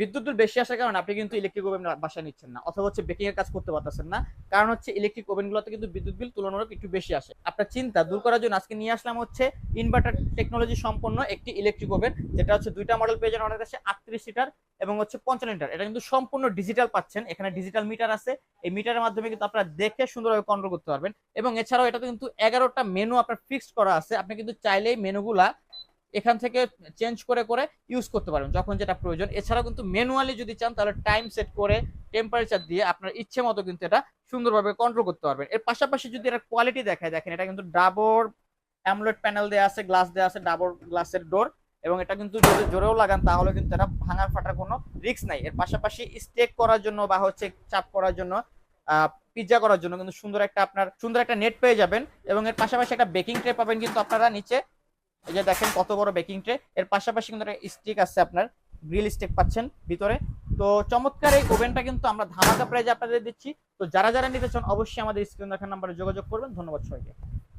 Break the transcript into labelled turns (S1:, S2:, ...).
S1: বিদ্যুৎ বিল বেশি আসার কারণে আপনি কিন্তু ইলেকট্রিক ওভেন বাসায় নিচ্ছেন না, অথবা হচ্ছে বেকিং এর কাজ করতে পারতেছেন না। কারণ হচ্ছে ইলেকট্রিক ওভেন গুলোতে কিন্তু বিদ্যুৎ বিল তুলনামূলক একটু বেশি আসে। আপনার চিন্তা দূর করার জন্য আজকে নিয়ে আসলাম হচ্ছে ইনভার্টার টেকনোলজি সম্পন্ন একটি ইলেকট্রিক ওভেন, যেটা হচ্ছে দুইটা মডেল পেয়ে যাবেন আমাদের কাছে, 38 লিটার এবং হচ্ছে 55 লিটার। এটা কিন্তু সম্পূর্ণ ডিজিটাল পাচ্ছেন, এখানে ডিজিটাল মিটার আছে। এই মিটারের মাধ্যমে কিন্তু আপনারা দেখে সুন্দরভাবে কন্ট্রোল করতে পারবেন। এবং এছাড়াও এটাতে কিন্তু 11টা মেনু আপনার ফিক্সড করা আছে, আপনি কিন্তু চাইলেই মেনুগুলা এখান থেকে চেঞ্জ করে করে ইউজ করতে পারবেন যখন যেটা প্রয়োজন। এছাড়াও কিন্তু ম্যানুয়ালি যদি চান তাহলে টাইম সেট করে টেম্পারেচার দিয়ে আপনার ইচ্ছে মতো কিন্তু এটা সুন্দরভাবে কন্ট্রোল করতে পারবেন। এর পাশাপাশি যদি এটা কোয়ালিটি দেখায়, দেখেন এটা কিন্তু ডাবর অ্যামোলেড প্যানেল দেওয়া আছে, গ্লাস দেওয়া আছে, ডাবর গ্লাসের ডোর। এবং এটা কিন্তু যদি জোরেও লাগান তাহলে কিন্তু এটা ভাঙার ফাটার কোনো রিস্ক নাই। এর পাশাপাশি স্টেক করার জন্য বা হচ্ছে চাপ করার জন্য, পিৎজা করার জন্য কিন্তু সুন্দর একটা নেট পেয়ে যাবেন। এবং এর পাশাপাশি একটা বেকিং ট্রে পাবেন কিন্তু আপনারা নিচে, এই যে দেখেন কত বড় বেকিং ট্রে। এর পাশাপাশি কিন্তু একটা স্টিক আছে, আপনার গ্রিল স্টিক পাচ্ছেন ভিতরে। তো চমৎকার এই ওভেনটা কিন্তু আমরা ধামাকা প্রাইজে আপনাদের দিচ্ছি। তো যারা যারা নিতে চান অবশ্যই আমাদের স্ক্রিন দেখার নাম্বারে যোগাযোগ করবেন। ধন্যবাদ সবাইকে।